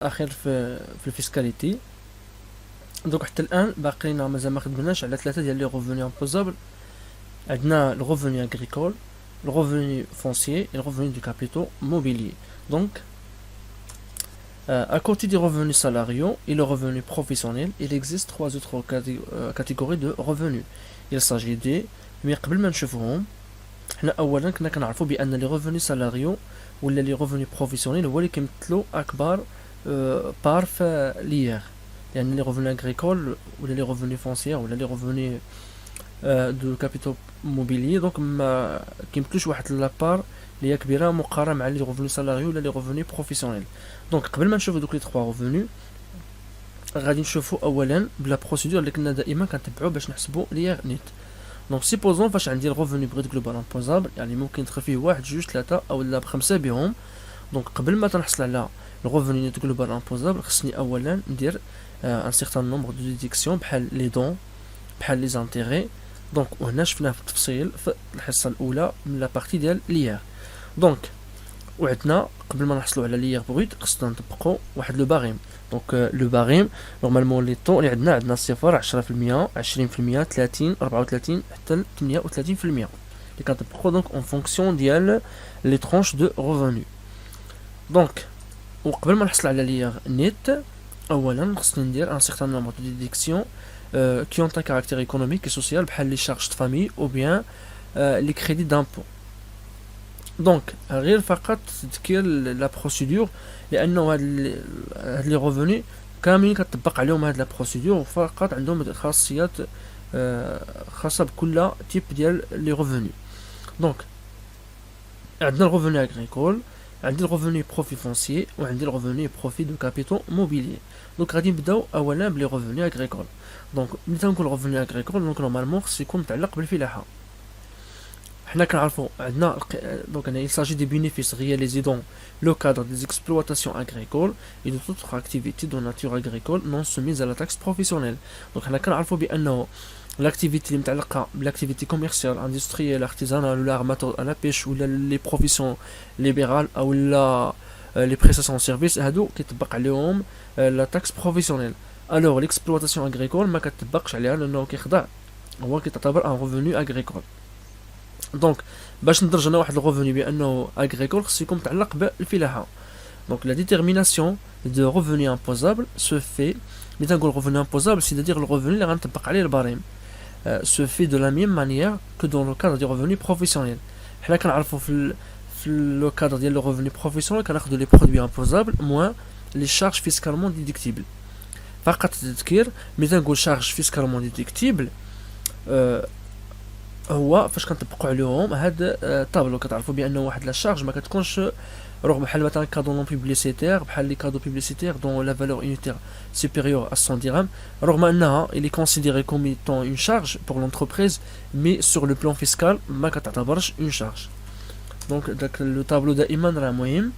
اخير في الفيسكاليتي. دونك حتى الان باقينا مازال ما خدمناش على ثلاثه ديال لي غوفوني امبوزابل. عندنا الغوفوني اغريكول، الغوفوني foncier et le revenu du capitaux mobilier. Donc, à côté des revenus salariaux et le revenu professionnel, il existe trois autres catégories de revenus. Il s'agit des mais قبل ما نشوفهم حنا اولا كنا كنعرفوا بان لي revenus salariaux ولا لي revenus professionnels هو اللي كيمثلوا اكبر بار في ليير، يعني لي revenus agricoles ولا لي revenus fonciers ولا لي revenus دو كابيتال موبيليي. دونك ما كيمثلوش واحد لابار اللي هي كبيره مقارنه مع لي revenus salariaux ولا لي revenus professionnels. دونك قبل ما نشوفوا دوك لي 3 revenus غادي نشوفوا اولا بلا بروسيدور اللي كنا دائما كنتبعوا باش نحسبوا ليير نيت. دونك سيبوزون فاش عندي الريفوني بريت جلوبال امبوزابل، يعني ممكن ندخل فيه واحد جوج ثلاثه او لا بخمسه بهم. دونك قبل ما تنحصل على الريفوني نيت جلوبال امبوزابل خصني اولا ندير ان سيغتان نومبر دو ديديكسيون بحال لي دون بحال لي زانتيغي. دونك وهنا شفناه في التفصيل في الحصه الاولى من لا بارتي ديال ليير. دونك وعندنا قبل ما نحصلوا على ليير بروت خصنا نطبقوا واحد لو باغيم. دونك لو باغيم نورمالمون لي طون اللي عندنا صفر 10% 20% 30 34 حتى 38% اللي كنطبقوا دونك اون فونكسيون ديال لي ترونش دو ريفوني. دونك وقبل ما نحصل على ليير نيت اولا خصني ندير ان سيغتان نومبر دو ديديكسيون qui ont un caractère économique et social بحال لي charges de famille ou bien les crédits d'impôt. دونك غير فقط تذكير لا بروسيدور لانه هاد لي ريفوني كاملين كتطبق عليهم هاد لا بروسيدور وفقط عندهم خاصيات خاصه بكل تيب ديال لي ريفوني. دونك عندنا الريفوني اغريكول، عندي الريفوني بروفي فونسيي وعندي الريفوني بروفي دو كابيتال موبيليي. دونك غادي نبداو اولا بلي ريفوني اغريكول. دونك ملي تنقول ريفوني اغريكول دونك نورمالمون خص يكون متعلق بالفلاحه. حنا كنعرفوا عندنا دونك هنا il s'agit des bénéfices réalisés dans le cadre des exploitations agricoles et de toute activité de nature agricole non soumise à la taxe professionnelle. دونك حنا كنعرفوا بانه l'activité اللي متعلقه بالاكتيفيتي كوميرسيال اندستريال ارتيزانال ولا ارماتور على بيش ولا لي بروفيسيون ليبرال او لا لي بريستاسيون سيرفيس هادو كيطبق عليهم لا تاكس بروفيسيونيل. الوغ ليكسبلوطاسيون اغريكول ما كتطبقش عليها لانه كيخضع هو كيعتبر ان ريفوني اغريكول. دونك باش ندرج انا واحد الريفوني بانه اغريكول خصو يكون متعلق بالفلاحه. دونك لا ديتيرميناسيون دو ريفوني امبوزابل سو في ملي تنقول ريفوني امبوزابل سي دير الريفوني اللي غنطبق عليه البريم se fait de la même manière que dans le cadre du revenu professionnel. حنا كنعرفوا في le cadre ديال le revenu professionnel كناخذوا les produits imposables moins les charges fiscalement déductibles. فقط تذكير ملي تنقول charge fiscalement déductible هو فاش كنطبقوا عليهم هاد الطابلو كتعرفوا بانه واحد لا شارج ما كتكونش رغم بحال مثلا كادو نون بوبليسيتير بحال لي كادو بوبليسيتير دون لا فالور يونيتير supérieure à 100 dirhams رغم انها il est considéré comme étant une charge pour l'entreprise mais sur le plan fiscal ما كتعتبرش une charge. donc داك لو طابلو دائما راه مهم.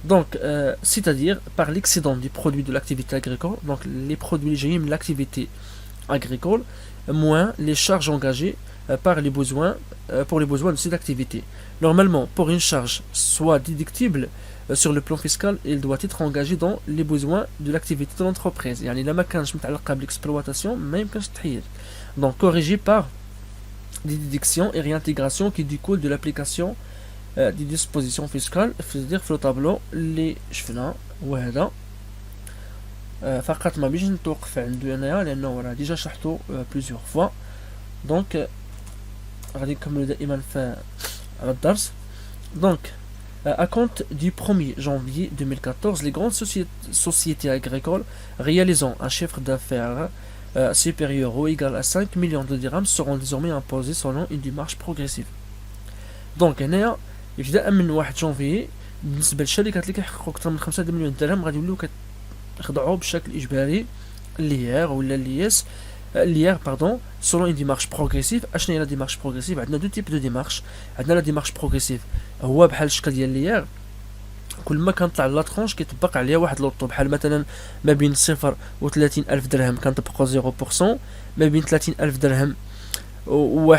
donc c'est-à-dire par l'excédent du produit de l'activité agricole donc les produits اللي جايين من l'activité agricole moins les charges engagées par les besoins pour les besoins de cette activité. Normalement, pour une charge soit déductible sur le plan fiscal, il doit être engagé dans les besoins de l'activité de l'entreprise. يعني إلا ما كانش متعلقة بالexploitation ما يمكنش تحيد. Donc corrigé par des déductions et réintégrations qui découlent de l'application des dispositions fiscales. C'est-à-dire في الطابلو اللي شفنا وهذا فقط ما بيجي نتوقف عنده هنايا لأنه راه ديجا شرحته plusieurs fois. Donc غادي نكملوا دائما في الدرس. Donc à compte du 1er janvier 2014 les grandes sociétés agricoles réalisant un chiffre d'affaires supérieur ou égal à 5 millions de dirhams seront désormais imposés selon une démarche progressive. Donc هنايا ابتداء من 1 جانفي بالنسبه للشركات اللي كيحققوا اكثر من 5 مليون درهم غادي يوليو كيخضعوا بشكل اجباري ليير ولا ليس ليير باردون selon une démarche progressive. اشنو هي لا démarche progressive؟ عندنا دو تيب دو démarche. عندنا لا démarche progressive هو بحال الشكل ديال ليير كل ما كنطلع لا ترونش كيطبق عليها واحد لوطو بحال مثلا ما بين 0 و 30 الف درهم كنطبقوا 0%، ما بين 30 الف درهم و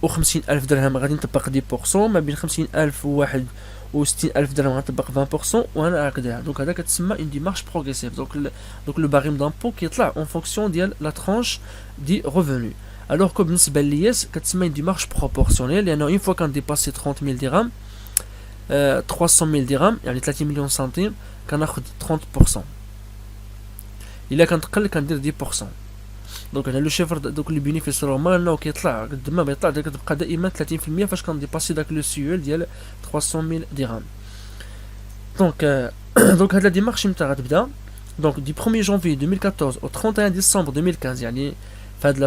51 الف درهم غادي نطبق 10%، ما بين 50 الف و و60000 درهم غنطبق 20% وانا هكذا. دونك هذا كتسمى اون ديمارش بروغريسيف. دونك لو باغيم دامبو كيطلع اون فونكسيون ديال لا ترانش دي ريفونو. الوغ كو بالنسبه للياس كتسمى اون ديمارش بروبورسيونيل، لانه اون فوا كان ديباسي 30000 درهم 300000 درهم يعني 30 مليون سنتيم كناخذ 30%. الا كانت قل كندير 10%. دونك هنا لو شيفر دوك لي بينيفيس نورمال انه كيطلع قد ما بيطلع كتبقى دائما 30% فاش كنديباسي داك لو سيول ديال 300000 درهم. دونك دونك هاد لا ديمارش متى غتبدا؟ دونك دي 1er جانفي 2014 au 31 décembre 2015 يعني في هاد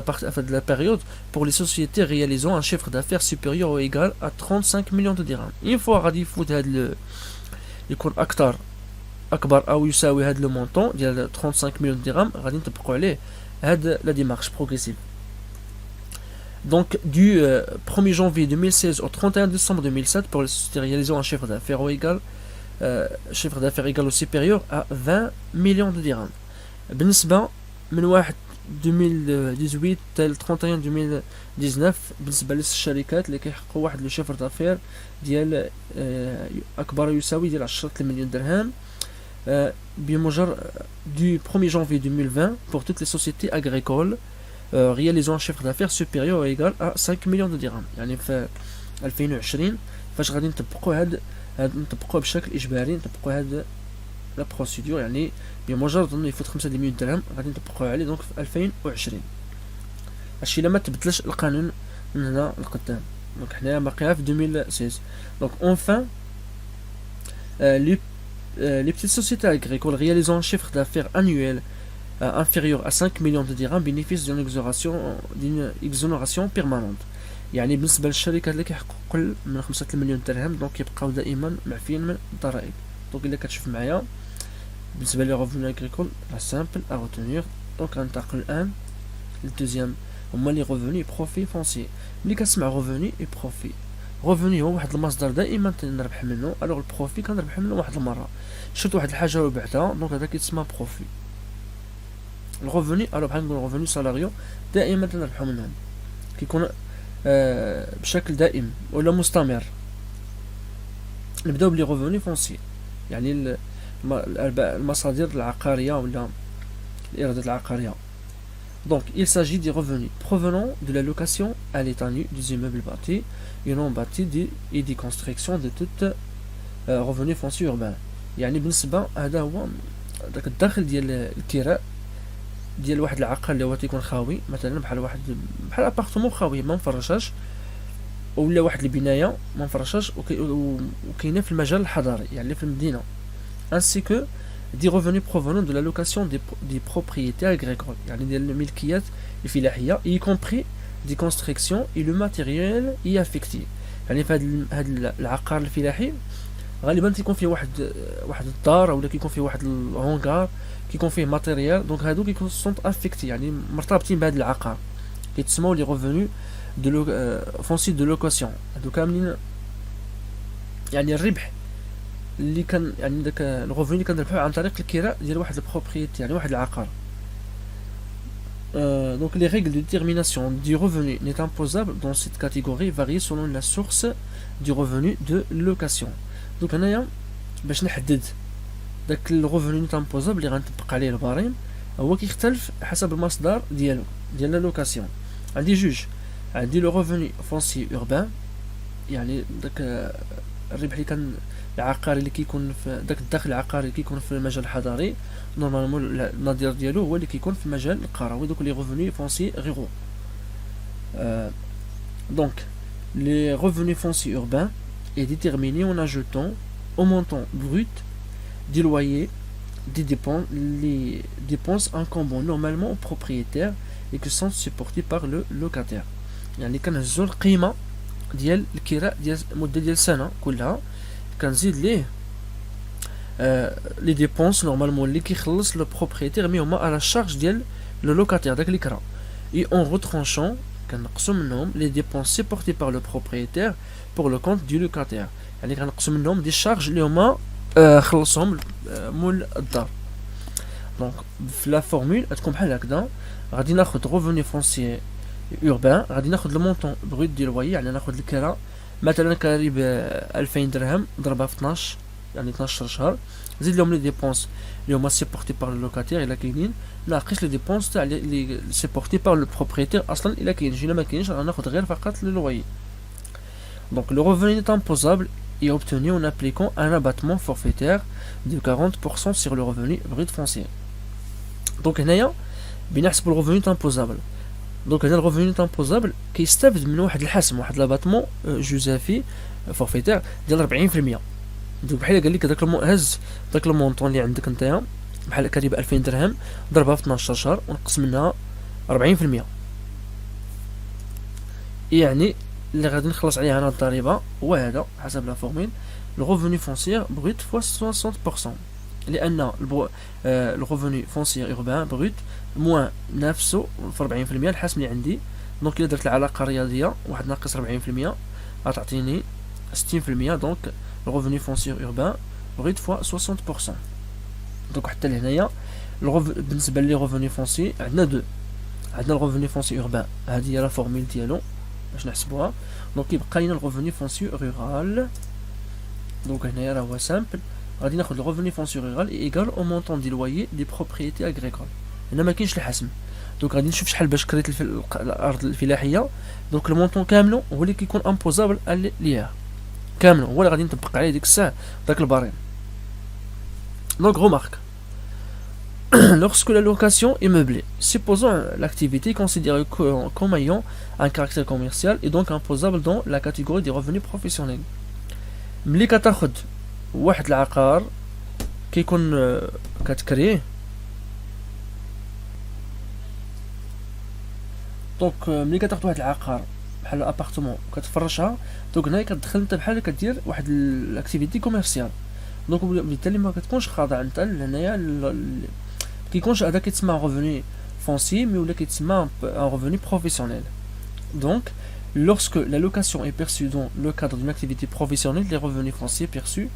لا بيريود pour les sociétés réalisant un chiffre d'affaires supérieur ou égal à 35 millions de dirhams. une fois غادي يفوت هاد يكون اكبر او يساوي هاد لو مونطون ديال 35 مليون درهم غادي نطبقوا عليه هاد لا ديمارش بروغريسيف. Donc du 1er janvier 2016 au 31 décembre 2007 pour les sociétés réalisant un chiffre d'affaires égal ou supérieur à 20 millions de dirhams. بالنسبة من 1 2018 حتى 31 2019 بالنسبة للشركات اللي كيحققوا واحد لو شيفر دافير ديال أكبر يساوي ديال 10 مليون درهم بمجرد du 1er janvier 2020 pour toutes les sociétés agricoles réalisant un chiffre d'affaires supérieur ou égal à 5 millions de dirhams. يعني في 2020 فاش غادي نطبقوه بشكل اجباري، نطبقوا هاد لا بروسيدور يعني بمجرد انه يفوت 5 مليون درهم غادي نطبقوه عليه دونك في 2020. هادشي الا ما تبدلش القانون من هنا لقدام. دونك حنايا باقيين في 2016. دونك اونفان les petites sociétés agricoles réalisant un chiffre d'affaires annuel inférieur à 5 millions de dirhams bénéficient d'une exonération permanente. يعني بالنسبة للشركات اللي كيحققوا قل من 5 مليون درهم دونك كيبقاو دائما معفيين من الضرائب. دونك الا كتشوف معايا بالنسبة لي ريفونو اغريكول لا سامبل ا روتونير. دونك غننتقل الان للدوزيام هما لي ريفونو بروفي فونسي. ملي كنسمع ريفونو اي بروفي، ريفونو هو واحد المصدر دائما تنربح منه، الوغ البروفي كنربح منه واحد المره شفت واحد الحاجه وبعتها دونك هذا كيتسمى بروفي. الريفونو الوغ بحال نقول ريفونو سالاريو دائما تنربحو منهم، كيكون بشكل دائم ولا مستمر. نبداو بلي ريفونو فونسي يعني المصادر العقاريه ولا الايرادات العقاريه. Donc, il s'agit des revenus provenant de la location à l'état nu des immeubles bâtis et non bâtis et des constructions de toutes revenus fonciers urbains. يعني بالنسبة هذا هو داك الدخل ديال الكراء ديال واحد العقار اللي هو تيكون خاوي، مثلا بحال ابارتمون خاوي ما مفرشاش، ولا واحد البناية ما مفرشاش وكاينه في المجال الحضري يعني في المدينة. ainsi que des revenus provenant de la location des propriétés agricoles يعني ديال الملكيات الفلاحية y compris des constructions et le matériel y affecté. يعني في هذا العقار الفلاحي غالبا تيكون فيه واحد الدار ولا كيكون فيه واحد الهونغار كيكون فيه ماتيريال، دونك هادو كيكون سونط افيكتي يعني مرتبطين بهذا العقار كيتسموا لي ريفونو دو فونسي دو لوكاسيون. هادو كاملين يعني الربح اللي كان يعني داك الريفونو اللي كنربحوه عن طريق الكراء ديال واحد البروبريتي يعني واحد العقار. Donc les règles de détermination du revenu net imposable dans cette catégorie varient selon la source du revenu de location. Donc هنايا باش نحدد داك الريفونو نيت امبوزابل اللي غنطبق عليه البريم هو كيختلف حسب المصدر ديالو ديال لا لوكاسيون. عندي جوج، عندي لو ريفونو فونسي اوربان يعني داك الربح اللي كان العقاري اللي كيكون في داك الدخل العقاري اللي كيكون في المجال الحضري نورمالمون النظير ديالو هو اللي كيكون في المجال القروي، دوك لي ريفونو فونسي غيرو. دونك لي ريفونو فونسي اوربان est déterminé en ajoutant au montant brut des loyers des dépenses, les dépenses incombant normalement au propriétaire et qui sont supportées par le locataire. يعني كنهزو القيمة ديال الكراء ديال المدة ديال السنة كلها، كنزيد ليه لي ديبونس نورمالمون اللي كيخلص لو بروبريتير مي هما على الشارج ديال لو لوكاتير داك اللي كرا، اي اون روترونشون كنقصو منهم لي ديبونس سيبورتي بار لو بروبريتير بور لو كونت دو لوكاتير، يعني كنقصو منهم دي شارج اللي هما خلصهم مول الدار. دونك في لا فورمول تكون بحال هكذا، غادي ناخد ريفوني فونسي urbain غادي ناخد لو مونطون بروت ديال الواي يعني ناخد الكرا مثلا قريب 2000 درهم ضربها في 12 يعني 12 شهر زيد لهم لي ديبونس اللي هما سيبورتي بار لو لوكاتير الا كاينين ناقص لي ديبونس تاع لي سيبورتي بار لو بروبريتير اصلا الا كاين جينا ما كاينش غناخد غير فقط لو لويي. Donc le revenu net imposable est obtenu en appliquant un abattement forfaitaire de 40% sur le revenu brut foncier. Donc هنايا بنحسب le revenu net imposable. Donc هنا le revenu net imposable كيستافد من واحد الحسم واحد لاباتمون جوزافي فورفيتير ديال 40%. دوك بحال قال لك هز داك المونطون اللي عندك نتايا بحال قريب 2000 درهم ضربها في 12 شهر ونقص منها 40%. يعني اللي غادي نخلص عليها انا الضريبه هو هذا حسب لا فورميل لو ريفوني فونسيير بروت فوا 60%. لان لو ريفوني فونسيير اوربان بروت موان نفسه في 40% الحسم اللي عندي. دونك الا درت العلاقه رياضيه واحد ناقص 40% غتعطيني 60%. دونك لو ريفوني فونسيير اوربان بروت فوا 60%. دونك حتى لهنايا بالنسبه لي ريفوني فونسي عندنا دو عندنا الريفوني فونسي اوربان هذه هي لا فورميل ديالو باش نحسبوها. دونك يبقى لنا الريفوني فونسي رورال. دونك هنايا راه هو سامبل غادي ناخذ الريفوني فونسي رورال ايغال او مونطون دي لويي دي بروبريتي اغريكول. هنا ما كاينش الحسم. دونك غادي نشوف شحال باش كريت الارض الفلاحيه. دونك المونطون كاملو هو اللي كيكون امبوزابل ليها كاملو هو اللي غادي نطبق عليه ديك الساعه داك البريم. دونك remarque lorsque la location est meublée, supposons l'activité considérée comme ayant un caractère commercial et donc imposable dans la catégorie des revenus professionnels. ملي كتاخد واحد العقار كيكون كتكريه دونك ملي كتاخد واحد العقار بحال ابارتمون كتفرشها دونك هنايا كتدخل انت بحال كدير واحد الاكتيفيتي كوميرسيال. دونك بالتالي ما كتكونش خاضع انت لهنايا كيكونش هذا كيتسمى ريفوني فونسي مي ولا كيتسمى ان ريفوني بروفيسيونيل. دونك lorsque la location est perçue dans le cadre d'une activité professionnelle, les revenus fonciers perçus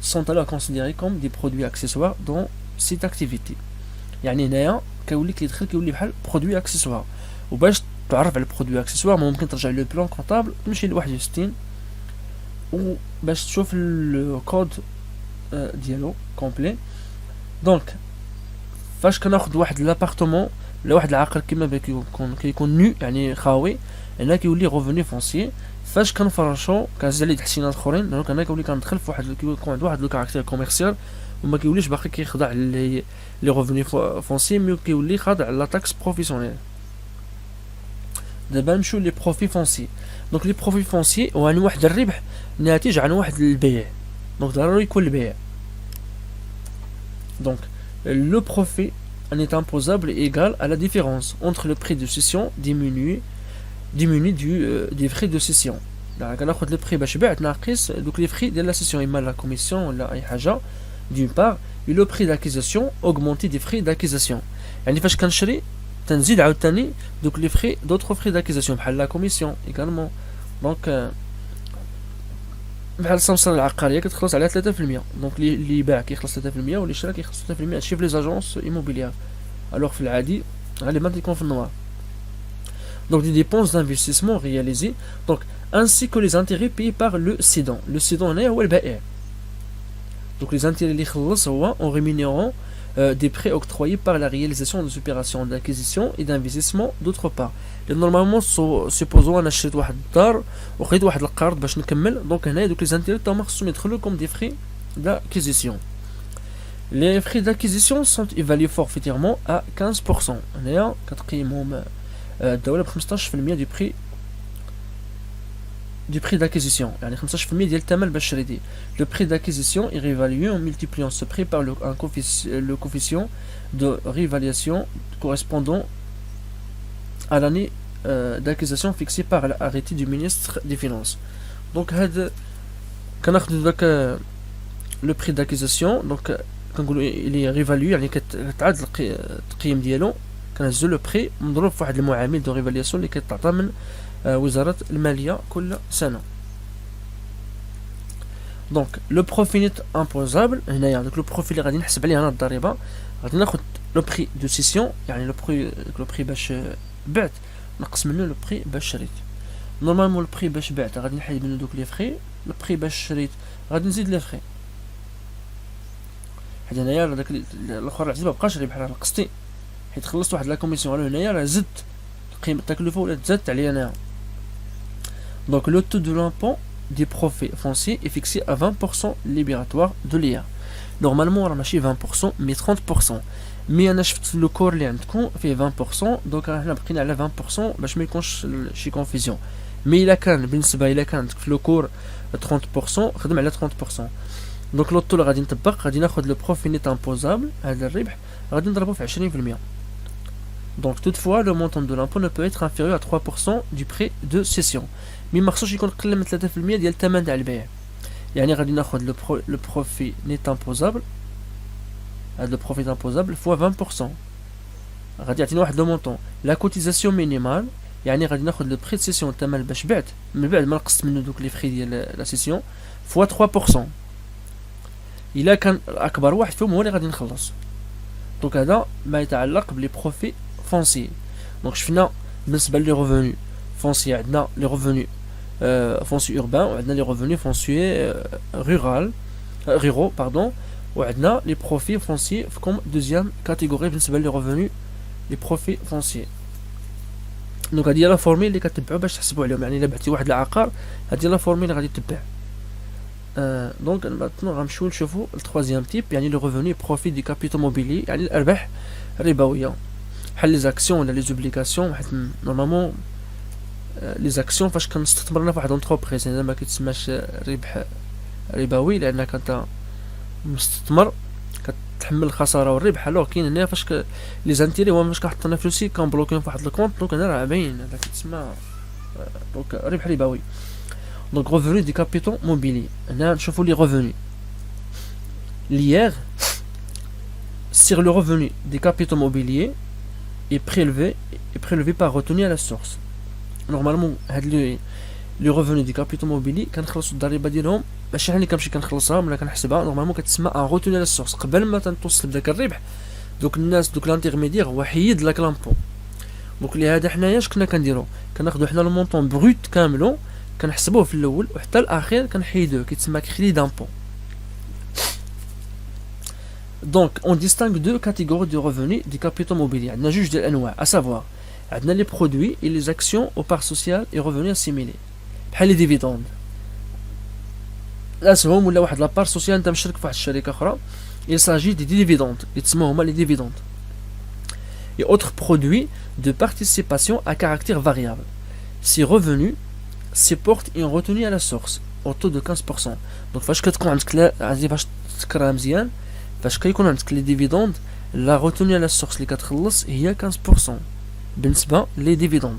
sont alors considérés comme des produits accessoires dans cette activité. يعني هنايا كيولي كيدخل كيولي بحال برودوي اكسيسوار. وباش تعرف على البرودوي اكسيسوار ممكن ترجع لو بلان كونطابل تمشي ل 61 وباش تشوف الكود ديالو كومبلي. دونك فاش كناخد واحد لابارتمون ولا واحد العقار كيما كيكون نو يعني خاوي هنا كيولي ريفوني فونسي. فاش كنفرشو كنزيد عليه تحسينات اخرين دونك انا كيولي كندخل في واحد كيكون عنده واحد لو كاركتير كوميرسيال وما كيوليش باقي كيخضع لي ريفوني فونسي مي كيولي خاضع لا تاكس بروفيسيونيل. دابا نمشيو لي بروفي فونسي. دونك لي بروفي فونسي هو عن واحد الربح ناتج عن واحد البيع. دونك ضروري يكون البيع. دونك le profit est imposable est égal à la différence entre le prix de cession diminué des frais de cession. Donc كناخذ le prix باش بعت ناقص دوك les frais ديال la cession اما la commission ولا اي حاجه d'une part et le prix d'acquisition augmenté des frais d'acquisition. يعني فاش كنشري تنزيد عاوتاني دوك les frais d'autres frais d'acquisition بحال la commission également. دونك بحال السمسره العقاريه كتخلص عليها 3%. دونك اللي باع كيخلص 3% واللي شرا كيخلص 3%. هادشي في لي زاجونس ايموبيليير الوغ في العادي غالبا تيكون في النوار. دونك دي dépenses d'investissement réalisées donc ainsi que les intérêts payés par le cédant. Le cédant هنا هو البائع. دونك les intérêts اللي خلص هو en rémunérant des prêts octroyés par la réalisation des opérations d'acquisition et d'investissement d'autre part. نورمالمون سيبوزو انا شريت واحد الدار وخديت واحد القرض باش نكمل. دونك هنا دوك لي زانتيري تاهما خصهم يدخلوا كوم دي فري d'acquisition. Les frais d'acquisition sont évalués forfaitairement à 15%. هنايا كتقيمهم الدولة ب 15% du prix d'acquisition. يعني 15% ديال الثمن باش شريتي. Le prix d'acquisition est réévalué en multipliant ce prix par le coefficient de réévaluation correspondant à l'année d'acquisition fixée par l'arrêté du ministre des Finances. Donc هاد كناخدو داك le prix d'acquisition. donc كنقولوا il est réévalué يعني كتعاد التقييم ديالو كنهزو لو بري مضروب في واحد المعامل دو ريفالياسيون اللي كيتعطى من وزارة المالية كل سنة. دونك لو بروفي نيت امبوزابل هنايا داك لو بروفي اللي غادي نحسب عليه انا الضريبة غادي ناخد لو بري دو سيسيون يعني لو بري باش بعت نقص منه لو بري باش شريت. نورمالمون البري باش بعت غادي نحيد منو دوك لي فخي، البري باش شريت غادي نزيد لي فخي. حيت هنايا داك الاخر العزيز مبقاش ربح، راه نقصتي حيت خلصت واحد لا كوميسيون. على هنايا راه زدت قيمة التكلفة ولات زادت عليا انايا. دونك لو تو دو لامبون دي بروفي فونسي est fixé à 20% libératoire de l'IA. نورمالمون راه ماشي 20% مي 30%، مي انا شفت لو كور اللي عندكم فيه 20%، دونك حنا بقينا على 20% باش ما يكونش شي كونفيزيون. مي الا كان بالنسبه الا كان عندك في لو كور 30% خدم على 30%. دونك لو طول غادي نطبق، غادي ناخذ لو بروفي نيت امبوزابل هذا الربح غادي نضربو في 20%. Donc toutefois le montant de l'impôt ne peut être inférieur à 3% du prix de cession. مي ما خصوش يكون اقل من 3% ديال الثمن تاع البيع. يعني غادي ناخذ لو بروفي نيت امبوزابل، هذا لو بروفي امبوزابل فوا 20%، غادي يعطينا واحد لو مونطون. لا كوتيزاسيون مينيمال يعني غادي ناخذ لو بري سيسيون الثمن باش بعت من بعد ما نقصت منه دوك لي فري ديال لا سيسيون فوا 3%. الا كان اكبر واحد فيهم هو اللي غادي نخلص. دونك هذا ما يتعلق بلي بروفي فونسي. دونك شفنا بالنسبه لي ريفوني فونسي عندنا لي ريفوني فونسي اوربان، وعندنا لي ريفوني فونسي رورال ريرو باردون، وعندنا لي بروفي فونسي كوم دوزيام كاتيجوري بالنسبه لي ريفوني لي بروفي فونسي. دونك هادي هي لا فورمي اللي كتبعوا باش تحسبوا عليهم. يعني الا بعتي واحد العقار هادي لا فورمي اللي غادي تتبع. دونك ماتنو غنمشيو نشوفوا التروازيام تيب، يعني لو ريفوني بروفي دي كابيتال موبيلي، يعني الارباح الربويه بحال لي زاكسيون ولا لي زوبليغاسيون. حيت نورمالمون لي زاكسيون فاش كنستثمرنا في واحد اونتربريز يعني ما كيتسماش ربح ربوي، لانك انت مستثمر كتحمل الخساره والربح. الوغ كاين هنا فاش لي زانتيري هو فاش كنحط انا فلوسي كنبلوكيهم في واحد الكونط، دونك هنا راه باين هذا كيتسمى دونك ربح ربوي. دونك ريفوني دي كابيتال موبيلي، هنا نشوفوا لي ريفوني l'IR sur le revenu des capitaux mobiliers est prélevé par retenue à la source. Normalement هاد لي ريفوني دي كابيتال موبيلي كنخلصوا الضريبه ديالهم، ماشي حنا اللي كنمشي كنخلصها ولا كنحسبها. نورمالمون كتسمى ان روتوني على السورس قبل ما تنتوصل بداك الربح. دوك الناس دوك لانتيغميدير هو حيد لك لامبو. دونك لهذا حنايا اش كنا كنديرو، كناخذوا حنا المونطون بروت كاملو كنحسبوه في الاول وحتى الاخير كنحيدوه، كيتسمى كريدي دامبو. Donc, on distingue deux catégories de revenus des capitaux mobiliers. On a juge de l'anouar, à savoir, on a les produits et les actions aux parts sociales et revenus assimilés. بحال les dividendes. الأسهم ولا واحد لابار سوسيال أنت مشترك في واحد الشركة أخرى. Il s'agit des dividendes. يتسموا هما les dividendes. Et autres produits de participation à caractère variable. Ces revenus supportent une retenue à la source au taux de 15%. Donc فاش كتكون عندك عزيز باش تذكرها مزيان، فاش كيكون عندك لي ديفيدوند لا روتوني على السورس اللي كتخلص هي 15% بالنسبه لي ديفيدوند.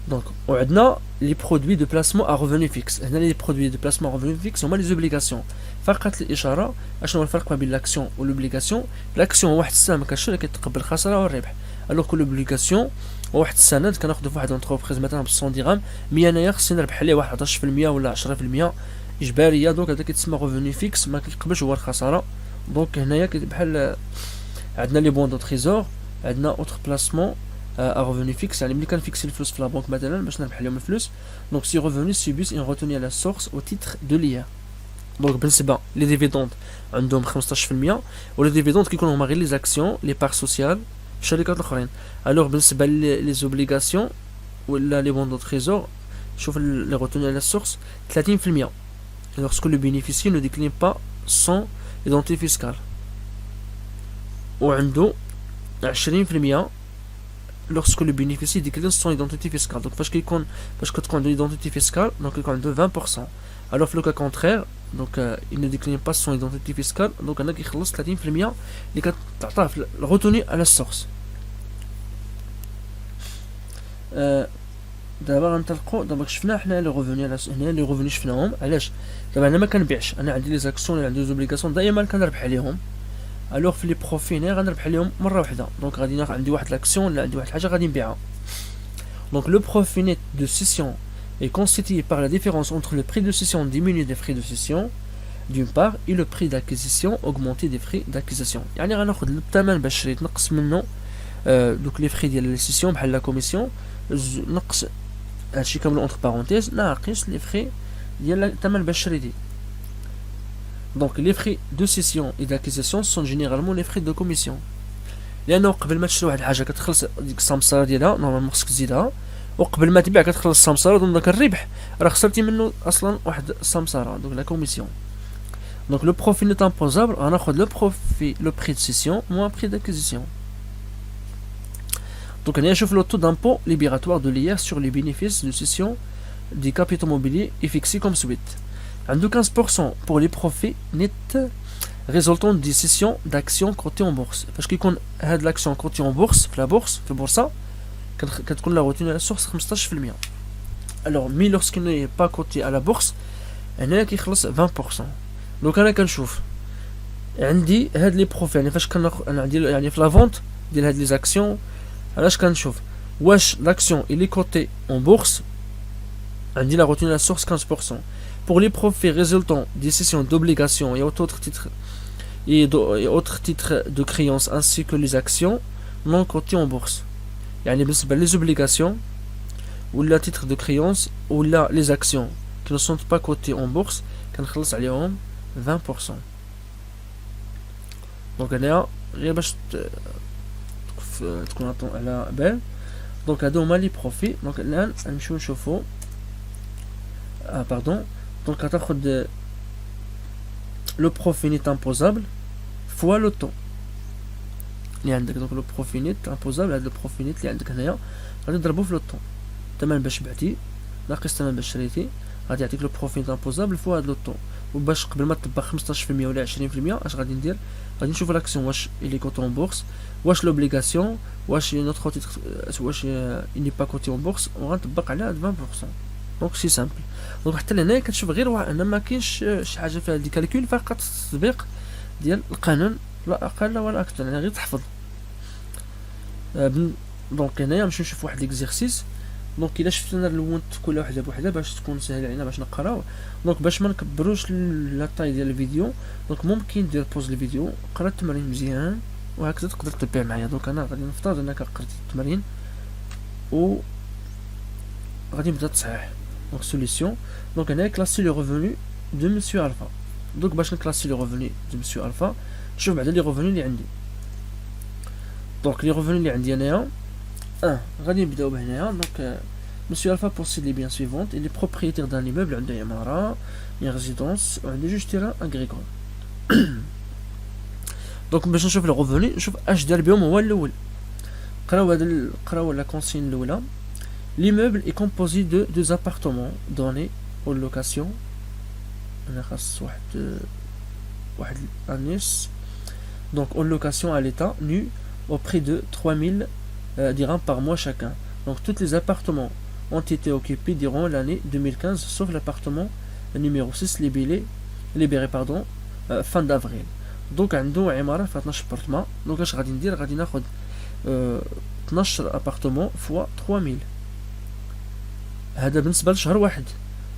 دونك وعندنا لي برودوي دو بلاسمون ا ريفوني فيكس. هنا لي برودوي دو بلاسمون ا ريفوني فيكس هما لي زوبليغاسيون. فقط الاشاره اشنو هو الفرق ما بين لاكسيون و لوبليغاسيون. لاكسيون هو واحد السهم كنشري كيتقبل الخساره والربح، الوغ كو لوبليغاسيون هو واحد السند كناخذو في واحد اونتربريز مثلا ب 100 درهم، مي انايا خصني نربح عليه واحد 11% ولا 10% اجباريه. دونك هذا كيتسمى ريفوني فيكس ما كيقبلش هو الخساره. دونك هنايا بحال عندنا لي بون دو تريزور، عندنا اوتر بلاسمون ا ريفوني فيكس، يعني ملي كنفيكسي الفلوس في لا بنك مثلا باش نربح عليهم الفلوس. دونك سي ريفوني سوبيس ان روتوني على السورس او تيتر دو ليا. دونك بالنسبه لي ديفيدوند عندهم 15%، ولي ديفيدوند كيكونوا هما غير لي زاكسيون لي بار سوسيال في الشركات الاخرين. الوغ بالنسبه لي زوبليغاسيون ولا لي بون دو تريزور شوف لي روتوني على السورس 30%. Lorsque le bénéficiaire ne décline pas son identité fiscale. وعنده 20% lorsque le bénéficiaire décline son identité fiscale. Donc فاش كتكون عنده identité fiscale donc كيكون عنده 20%. Alors في le cas contraire donc il ne décline pas son identité fiscale donc انا كيخلص 30% اللي كتعطاه في الروتوني على السورس. دابا غنطلقوا دابا شفنا حنا لي ريفوني على هنا لي ريفوني شفناهم. علاش دابا انا ما كنبيعش، انا عندي لي زاكسيون ولا عندي زوبليغاسيون دائما كنربح عليهم. الوغ في لي بروفي هنا غنربح عليهم مره واحده. دونك غادي ناخذ عندي واحد لاكسيون ولا عندي واحد الحاجه غادي نبيعها. دونك لو بروفي نيت دو سيسيون est constitué par la différence entre le prix de cession diminué des frais de cession d'une part et le prix d'acquisition augmenté des frais d'acquisition. يعني غناخذ الثمن باش شريت نقص منه دوك لي فري ديال لي سيسيون بحال لا كوميسيون نقص هادشي كامل entre parenthèses ناقص les frais ديال الثمن باش شريتي. Donc les frais de cession et d'acquisition sont généralement les frais de commission. لأنه قبل ما تشري واحد الحاجة كتخلص ديك السمسارة ديالها نورمالمون خصك تزيدها، وقبل ما تبيع كتخلص السمسارة، دونك داك الربح راه خسرتي منه أصلا واحد السمسارة، دونك لا كوميسيون. Donc le profit net imposable غناخد le profit le prix de cession moins prix d'acquisition. Donc on a le taux d'impôt libératoire de l'IR sur les bénéfices de cession des capitaux mobiliers est fixé comme suite. De 15% pour les profits nets résultant des cessions d'actions cotées en bourse. Parce que quand هاد l'action cotée en bourse, la bourse, في البورصة كتكون la retenue à la source 15%. Alors, mais lorsqu'il n'est pas coté à la bourse, هنا كيخلص 20%. Donc انا كنشوف عندي هاد لي بروفي، يعني فاش انا عندي يعني في لا فونت ديال هاد لي زاكسيون، علاش كنشوف واش لاكسيون إلي كوتي اون بورس عندي لا retenue à la source 15%. Pour les profits résultant des cessions d'obligations et autres titres de créance ainsi que les actions non cotées en bourse. يعني بالنسبة les obligations ou les titres de créance ou les actions qui ne sont pas cotées en bourse كنخلص عليهم 20%. دونك هنايا غير باش تكون على بال. دونك هادو هما لي بروفي. دونك الان نمشيو نشوفو باردون. دونك غتاخد لو بروفي نيت امبوزابل فوا لو طون اللي عندك. دونك لو بروفي نيت امبوزابل، هاد لو بروفي نيت اللي عندك هنايا غادي نضربو في لو طون، الثمن باش بعتي ناقص الثمن باش شريتي، غادي يعطيك لو بروفي نيت امبوزابل فوا هاد لو طون. وباش قبل ما تطبق 15% ولا 20% اش غادي ندير؟ غادي نشوف لاكسيون واش إلي كوتي اون بورس، واش لوبليغاسيون، واش نوتخ تيتر، واش إني با كوتي اون بورس، وغنطبق على 20%. دونك سي سامبل. دونك حتى لهنا كتشوف غير انا ما كاينش شي حاجه في هاد الكالكول، فقط التطبيق ديال القانون لا اقل ولا اكثر، يعني غير تحفظ. دونك هنايا نمشيو نشوف واحد ليكزيرسيس. دونك الا شفتنا لونت كل وحده بوحده باش تكون سهله علينا باش نقراو. دونك باش ما نكبروش لا طاي ديال الفيديو، دونك ممكن دير بوز الفيديو، قرا التمرين مزيان وهكذا تقدر تتبع معايا. دونك انا غادي نفترض انك قريت التمرين و غادي نبدا تصحيح. دونك سوليسيون. دونك هنا كلاسي لو ريفوني دو مسيو الفا. دونك باش نكلاسي لو ريفوني دو مسيو الفا نشوف بعدا لي ريفوني اللي عندي. دونك لي ريفوني اللي عندي انايا غادي نبداو بهنايا. دونك Monsieur Alpha possède les biens suivants. Il est propriétaire d'un immeuble, عنده عمارة، une résidence, وعنده جوج terrains agricoles. دونك باش نشوف لو ريفوني نشوف اش دار بهم هو الاول. قراو لا كونسين الاولى. L'immeuble est composé de deux appartements donnés aux locations. أنا خاص واحد الأنيس. Donc aux locations à l'état nu au prix de 3000 dirhams par mois chacun. Donc tous les appartements ont été occupés durant l'année 2015 sauf l'appartement numéro 6 libéré fin d'avril. Donc عنده عمارة في 12 appartements. Donc اش غادي ندير؟ غادي ناخد 12 appartements fois 3000. هذا بالنسبة لشهر واحد،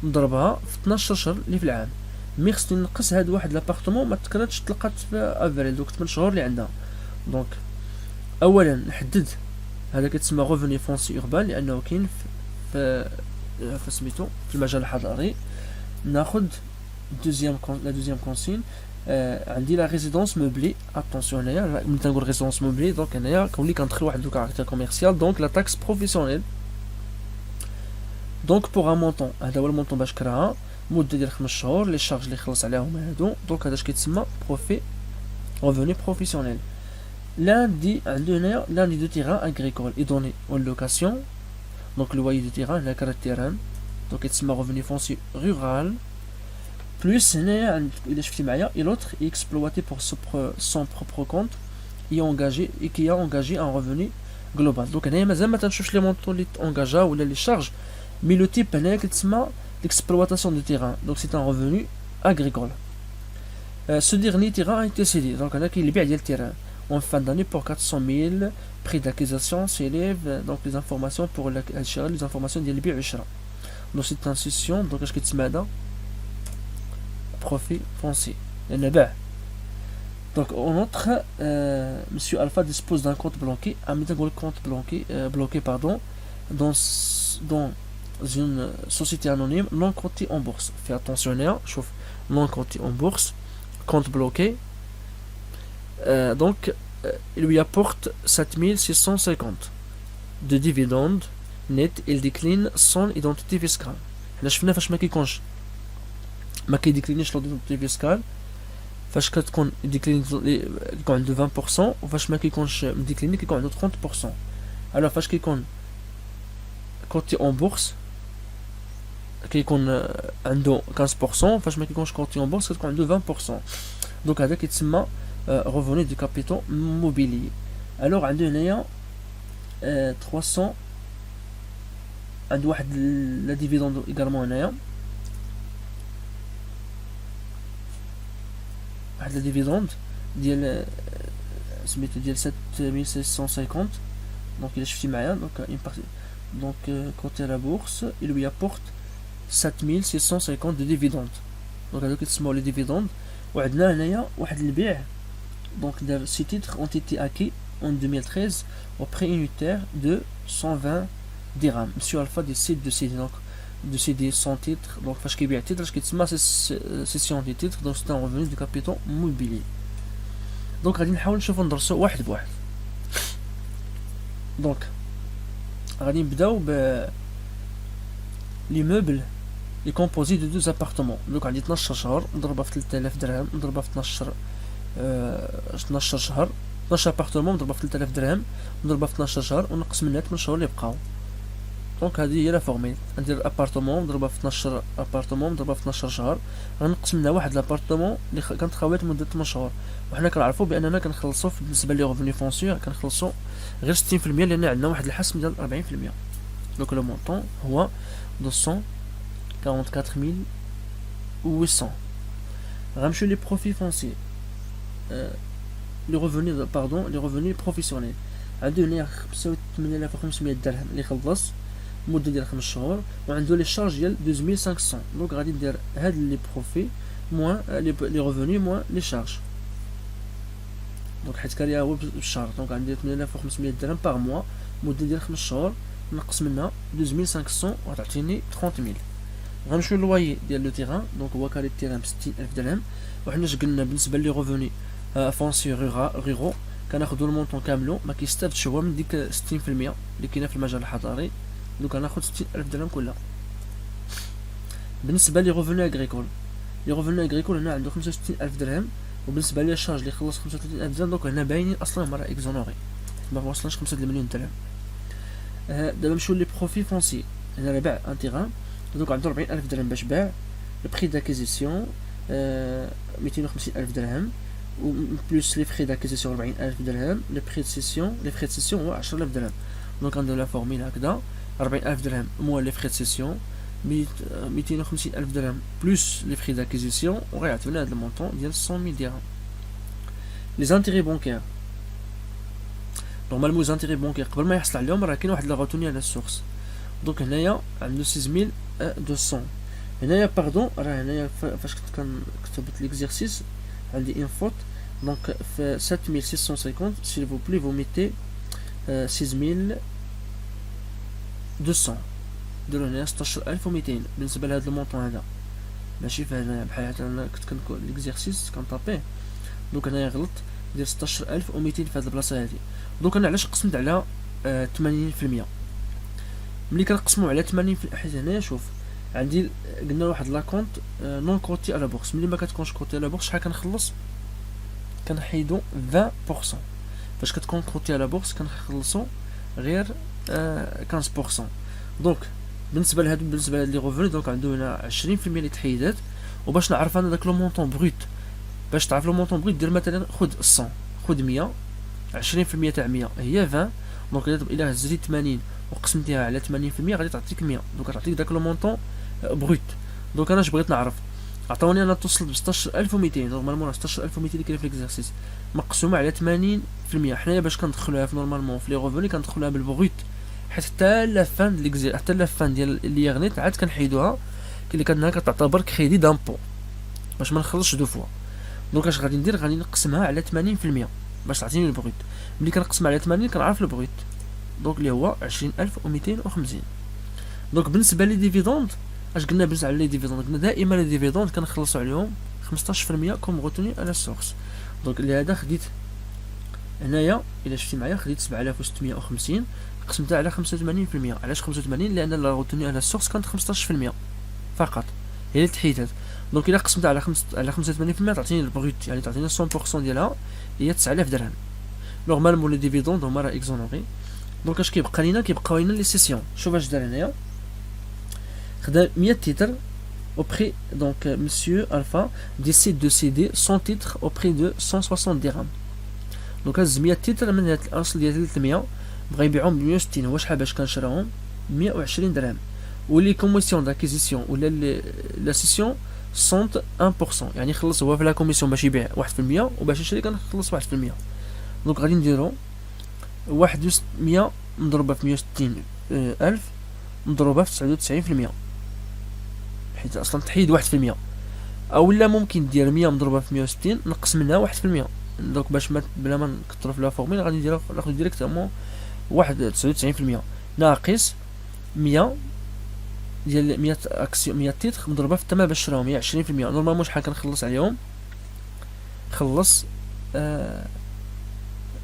نضربها في 12 شهر اللي في العام. مي خصني نقص هاد واحد لابارتمون ما تكررتش تلقات في افريل، دوك 8 شهور اللي عندها. دونك اولا نحدد هذا كيتسمى غوفوني فونسي اوربان لانه كاين في سميتو في المجال الحضري. ناخد لا دوزيام كونسين. عندي لا ريزيدونس موبلي. اتونسيون هنايا ملي تنقول ريزيدونس موبلي دونك هنايا كونلي كندخل واحد لو كاركتير كوميرسيال. دونك لا تاكس بروفيسيونيل. دونك بوغ ان مونطون، هذا هو المونطون باش كراها مده ديال 5 شهور لي شارج اللي خلص عليهم هادو. دونك هذا اش كيتسمى بروفي ريفوني بروفيسيونيل. عنده هنايا لان دو تيران اغريكول اي دوني اون لوكاسيون. دونك لو واي دو تيران هنا كرا التيران دونك كيتسمى ريفوني فونسي رورال بلوس. هنايا الا شفتي معايا اي لوتر اي اكسبلواتي بور سون بروبر كونت اي انغاجي اي كي انغاجي ان ريفوني جلوبال. دونك هنايا مازال ما تنشوفش لي مونطون اللي انغاجا ولا لي شارج. Mais le type c'est l'exploitation de terrain, donc c'est un revenu agricole. Ce dernier terrain a été cédé, donc on a qui libère le terrain en fin d'année pour 400 000. Prix d'acquisition s'élève, donc les informations pour les informations de libérer. Donc c'est une session, donc qu'est-ce que tu m'as dit? Profit foncier. Donc en outre, Monsieur Alpha dispose d'un compte bloqué, un compte bloqué, dans une société anonyme non cotée en bourse. Fais attention là, chauffe non coté en bourse, compte bloqué. Donc, il lui apporte 7650 de dividendes net. Il décline son identité fiscale. Là, je finis فاش ما كيكونش ما كيديكلينيش l'identité fiscale. فاش كتكون ديكلين كيكون عنده 20%، وفاش ما كيكونش مديكليني كيكون عنده 30%. alors فاش كيكون كوتي اون بورس كيكون عنده 15%، فاش ما كيكونش كوتي اون بورس كتكون عنده 20%. دونك هذا كيتسمى revenu du capitaux mobilier. alors عنده هنايا 300 عنده واحد لا ديفيدوند également هنايا، واحد لا ديفيدوند ديال سميتو ديال 7650. donc il a شفتي معايا donc une partie donc côté la bourse il lui apporte 7650 de dividendes. donc هذوك كيتسموا لي ديفيدوند. وعندنا هنايا واحد البيع donc دار سي titres ont été acquis en 2013 au prix unitaire de 120 dirhams. Monsieur Alpha décide de céder donc de céder son titre. donc فاش كيبيع titre اش كيتسمى cession des titres. donc c'est un revenu du capital mobilier. donc غادي نحاول نشوفو ندرسو واحد بواحد. donc غادي نبداو ب l'immeuble est composé de 2 appartements. donc عندي 12 شهر نضربها في 3000 درهم نضربها في 12 شهر. 12 ابارتمون نضربها في 3000 درهم نضربها في 12 شهر ونقص منها 8 شهور اللي بقاو. دونك هذه هي لا فورميل. ندير ابارتمون نضربها في 12 ابارتمون نضربها في 12 شهر غنقص منها واحد لابارتمون اللي كانت خاويه لمده 8 شهور. وحنا كنعرفوا باننا كنخلصوا بالنسبه لي ريفوني فونسيو كنخلصوا غير 60% لان عندنا واحد الحسم ديال 40%. دونك لو مونطون هو 244800. غنمشيو لي بروفي فونسي لي revenus professionnels. عنده هنا 85500 درهم اللي خلص مده ديال 5 شهور، وعنده لي شارج ديال 2500. دونك غادي ندير هاد لي بروفي موان لي revenus موان لي شارج. دونك حيت كاريا هو بالشهر دونك عندي 8500 درهم باغ موا مده ديال 5 شهور نقص منها 2500 وتعطيني 30000. غنمشيو للوايي ديال لو تيران. دونك هو كاري التيران ب 60000 درهم. وحنا اش قلنا بالنسبه لي ريفوني فونسي ريغو كناخذوا المونطون كاملو ما كيستافدش هو من ديك 60% اللي كاينه في المجال الحضاري. دونك غناخذ 60000 درهم كلها. بالنسبه لي ريفوني اغريكول هنا عنده 65000 درهم. وبالنسبه لي الشارج اللي خلص 35000 درهم دونك هنا باينين اصلا هما راه اكزونوري ما وصلناش 5 مليون درهم. دابا نمشيو لي بروفي فونسي. هنا راه باع ان تيران دونك عنده 40000 درهم باش باع. لو بري داكيزيسيون 250000 درهم و بلس لي فري داكيزيسيون 40000 درهم. لي فري دو سيسيون هو 10000 درهم. دونك ندير لا فورميل هكذا 40000 درهم موان لي فري دو سيسيون 250000 درهم بلس لي فري داكيزيسيون وغيعطيونا هاد المونطون ديال 100000 درهم. لي زانتيغي بونكير نورمالمون زانتيغي بونكير قبل ما يحصل عليهم راه كاين واحد لا غوتوني على السورس. دونك هنايا عنده 6200. هنايا باردون راه هنايا فاش كتبت ليكزيرسيس عندي ان فوت. دونك في 7650 s'il vous plaît vous mettez 6200 ديروا هنا 16200 بالنسبه لهذا المونطون هذا ماشي في هنايا بحال انا كنت كنقول ليكزيرسيس كنطابيه. دونك هنايا غلط ديال 16200 في هذه البلاصه هذه. دونك انا علاش قسمت على 80%؟ ملي كنقسموا على 80% حيت هنايا شوف عندي قلنا واحد لاكونت نون كوتي على بورس. ملي ما كتكونش كوتي على بورس شحال كنخلص؟ كنحيدو 20%. فاش كتكون كوتي على بورس كنخلصو غير 15%. دونك بالنسبه لهاد لي ريفوني دونك عنده هنا 20% اللي تحيدات. وباش نعرف انا داك لو مونطون بروت باش تعرف لو مونطون بروت دير مثلا خذ 100 خذ 100 20% تاع 100 هي 20. دونك الا هزيتي 80 وقسمتيها على 80% غادي تعطيك 100. دونك غتعطيك داك لو مونطون بروت. دونك انا اش بغيت نعرف عطاوني انا توصل ب 16200. نورمالمون 16200 اللي كاين في ليكزارسيس مقسومه على 80%. حنايا باش كندخلوها في نورمالمون في لي ريفوني كندخلوها بالبروت حيت حتى لا فان ديال اللي غنيت عاد كنحيدوها اللي كانها كتعتبر كريدي دامبو باش ما نخلصش دو فوا. دونك اش غادي ندير غادي نقسمها على 80% باش تعطيني البروت. ملي كنقسم على 80 كنعرف البروت دونك اللي هو 20250. دونك بالنسبه لي ديفيدوند اش قلنا بالنسبه على لي ديفيدوند؟ قلنا دائما لي ديفيدوند كنخلصوا عليهم 15% كوم غوتوني على السورس. دونك لهذا خديت هنايا الا شفتي معايا خديت 7650 قسمتها على 85%. علاش 85؟ لان لا غوتوني على السورس كانت 15% فقط هي اللي تحيدت. دونك الا قسمتها على 85% تعطيني البروت، يعني تعطيني 100% ديالها هي 9000 درهم. نورمالمون لي ديفيدوند هما راه اكزونوري. دونك اش كيبقى لينا؟ كيبقاو لينا لي سيسيون. شوف اش دار هنايا، خدا 100 تيتر auprès donc monsieur Alpha décide de céder 100 titres au prix de 160 dirhams. دونك هز 100 تيتر من هاد الاصل ديال 300 بغا يبيعهم ب 160. هو شحال باش كان شراهم؟ 120 درهم. ولي كوميسيون داكيزيسيون ولا لا سيسيون 101%، يعني خلص هو في لا كوميسيون باش يبيع 1% وباش يشري كنخلص 1%. دونك غادي نديرو 100 مضروبه في 160 الف مضروبه في 99%، حيت اصلا تحيد 1%. او لا ممكن دير 100 مضروبه في 160 نقص منها 1%. دونك باش بلا ما نكثروا في لا فورميل غادي ناخذ ديريكتومون 99% ناقص 100 ديال 100 اكسيون 100 تيتر مضروبه في الثمن باش شراهم هي 20%. نورمالمون شحال كنخلص عليهم؟ خلص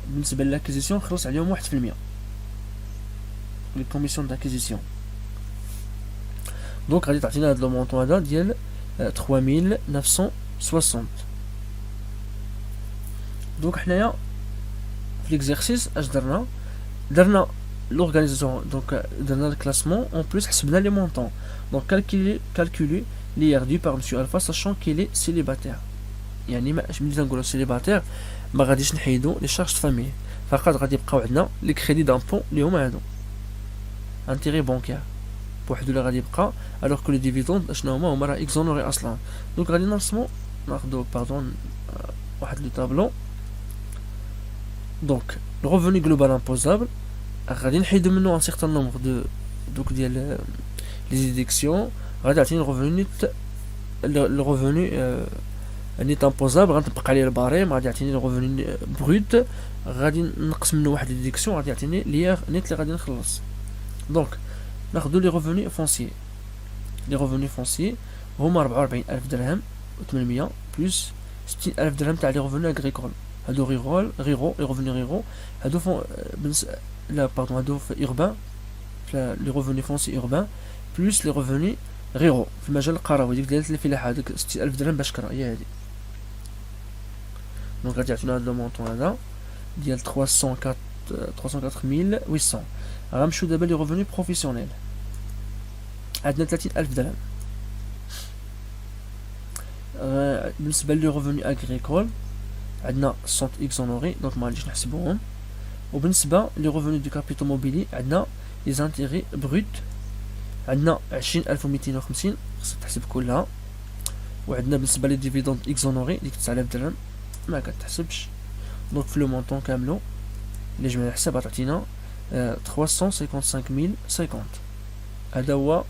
بالنسبه للاكيزيسيون خلص عليهم 1% لي كوميسيون داكيزيسيون. دونك غادي تعطينا هاد لو مونطون هذا ديال 3960. دونك حنايا في ليكزيرسيس اش درنا l'organisation, donc dans le classement, en plus حسبنا les montants. Donc calculer l'IR dû par monsieur Alpha sachant qu'il est célibataire. يعني ما اش ملي نقولوا célibataire ما غاديش نحيدو لي شارج فامي، فقط غادي يبقاو عندنا لي كريدي دامبو اللي هما هادو انتيغي بونكير بوحدو اللي غادي يبقى، الوغ كو لي ديفيدوند اشنو هما راه اكزونوري اصلا. دونك غادي نرسمو ناخدو باردون واحد لو طابلو. دونك le revenu global imposable غادي نحيدو منو ان سيغتان نومبر دو دوك ديال لي ديديكسيون. غادي يعطيني الريفوني نيت امبوزابل، غنطبق عليه الباريم، غادي يعطيني الريفوني بروت، غادي نقص منه واحد ديديكسيون غادي يعطيني ليير نيت اللي غادي نخلص. دونك ناخدو لي ريفوني فونسيي. لي ريفوني فونسيي هما 44000 درهم و800 بلس 60000 درهم تاع لي ريفوني اغريكول. هادو ريرو لي ريفوني ريرو هادو فون لا باردون هادو في اوربان في لي ريفوني فونسي اوربان بلس لي ريفوني ريرو في المجال القروي ديك ديال الفلاحه هادوك 60000 درهم باش كرا هي هادي. دونك غادي يعطيونا هاد لو مونطون هذا ديال 304800. غنمشيو دابا لي ريفوني بروفيسيونيل. عندنا 30000 درهم بالنسبه لي ريفوني اغريكول عندنا سونت اكزونوري دونك ما غاديش نحسبوهم. وبالنسبه لي ريفوني دو كابيتو موبيلي عندنا لي زانتيغي بروت عندنا 20250 خصك تحسب كلها. وعندنا بالنسبه لي ديفيدوند اكزونوري ديك 9000 درهم ما كتحسبش. دونك في لو مونطون كاملو اللي جمعنا الحساب غتعطينا 355050. هذا هو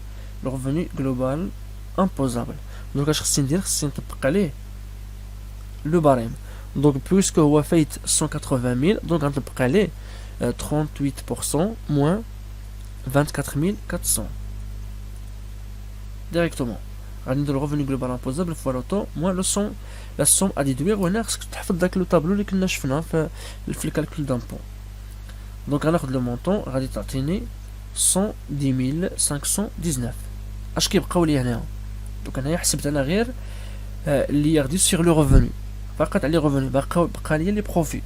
لو ريفوني جلوبال امبوزابل. دونك اش خصني ندير؟ خصني نطبق عليه لو باريم. دونك بويسكو هو فايت 180000 دونك غنطبق عليه 38% moins 24400 ديريكتومون. غادي ندير ريفوني جلوبال امبوزابل فوا لوطو موان لو سون لا سوم ا ديدوير. وهنا خصك تحفظ داك لو طابلو اللي كنا شفناه في الكالكول دامبو. دونك غناخد لو مونطون غادي تعطيني 110519. اش كيبقاو لي هنا؟ دونك هنايا حسبت انا غير اللي ياخدي سيغ لو ريفوني فقط على لي ريفوني. بقى لي بروفي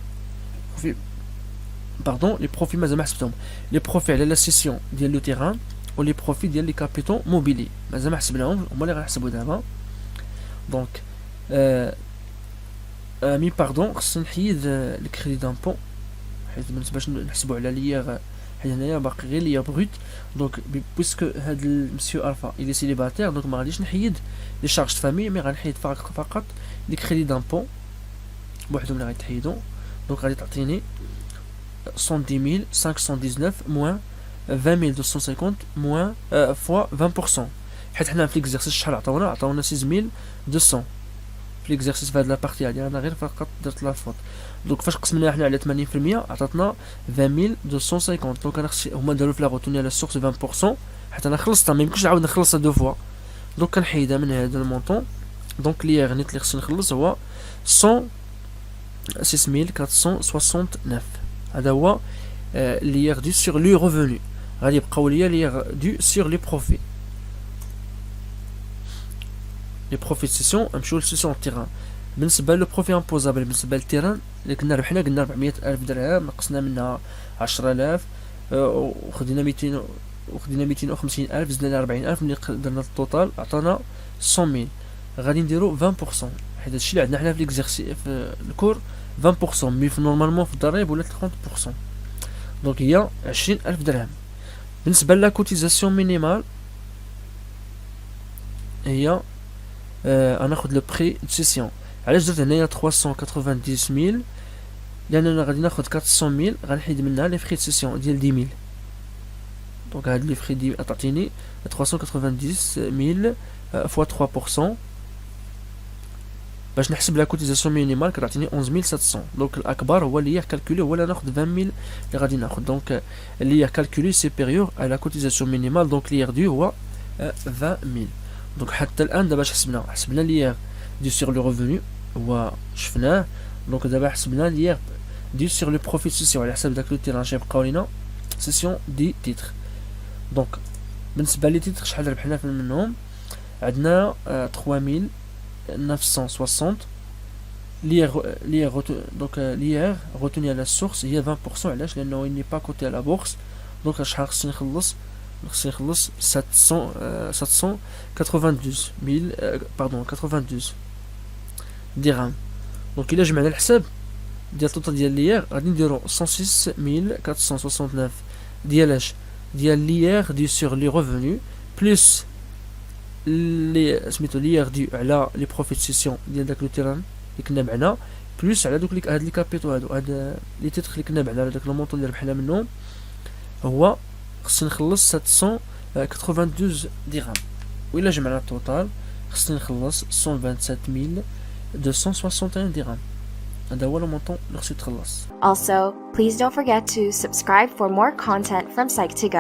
باردون لي بروفي مازال ما حسبتهم. لي بروفي على لا سيسيون ديال لو تيران ولي بروفي ديال لي كابيتون موبيلي مازال ما حسبناهم، هما اللي غنحسبوا دابا. دونك مي باردون خصني نحيد الكريدي دامبو حيت باش نحسبوا على ليا حيت هنايا باقي غير ليا بروت. دونك بويسكو هاد المسيو الفا الي سيليباتير دونك ما غاديش نحيد لي شارج فامي مي غنحيد فقط لي كريدي دامبو بوحدهم اللي غيتحيدوا. دونك غادي تعطيني 110519 موان 20250 موان فوا 20%. حيت حنا في ليكزيرسيس شحال عطاونا 6200 في ليكزيرسيس في هاد لابارتي هادي. انا غير فقط درت لا فوت. دونك فاش قسمناها حنا على 80% عطاتنا 20250. دونك انا خصني هما داروا في لا روتوني على السورس 20% حتى انا خلصتها ما يمكنش نعاود نخلصها دو فوا. دونك كنحيدها من هذا المونطون. دونك ليير نيت اللي خصني نخلص هو 6469. هذا هو ليير دو سور لي ريفوني. غادي يبقاو ليا ليير دو سور لي بروفي. لي بروفي سيسيون نمشيو لسيسيون تيران. بالنسبه لو بروفي امبوزابل بالنسبه للتيران اللي كنا ربحنا قلنا 400,000 درهم، نقصنا منها 10,000 وخدينا 200 وخدينا 250,000 زدنا 40,000 ملي درنا التوتال عطانا 100,000. غادي نديرو 20% حيت هادشي اللي عندنا حنا في ليكزيرسي في الكور 20%، مي في نورمالمون في الضرايب ولا 30%. دونك هي 20,000 درهم. بالنسبه لا كوتيزاسيون مينيمال هي غناخد لو بري دو سيسيون. علاش درت هنايا 390,000؟ لاننا غادي ناخد 400,000 غنحيد منها لي فري دو سيسيون ديال 10,000. دونك هاد لي فري دي تعطيني 390,000 فوا 3%. باش نحسب لا كوتيزاسيون مينيمال كتعطيني 11,700. دونك الاكبر هو اللي كالكولي هو اللي ناخد 20,000 اللي غادي ناخد. دونك اللي كالكولي سيبيريور على لا كوتيزاسيون مينيمال. دونك ليير دو هو 20,000. دونك حتى الان دابا حسبنا ليير دو سور لو ريفوني هو شفناه. دونك دابا حسبنا ليير دو سور لو بروفي سيسيون على حساب داك لو تيران غيبقاو لينا سيسيون دي تيتر. دونك بالنسبه لي تيتر شحال ربحنا منهم؟ عندنا 3,960 ليير دونك ليير روتوني على السورس هي 20%. علاش؟ لانه il n'est pas coté à la bourse. دونك شحال خصني نخلص 92 درهم. دونك الا جمعنا الحساب ديال التوتال ديال ليير غادي نديرو 106,469 ديالاش ديال ليير دي سور لي ريفوني بلس لي سميتو ليير دي على لي بروفيت سيسيون ديال داك لو تيران اللي كنا بعنا بلس على دوك هاد لي كابيتو هاد لي تيتر اللي كنا بعنا على داك المونطون اللي ربحنا منهم هو خصني نخلص 792 درهم. وإلا جمعنا التوتال خصني نخلص 127,261 درهم. هذا هو المونطون اللي خصني تخلص. Also, please don't forget to subscribe for more content from Psych2Go.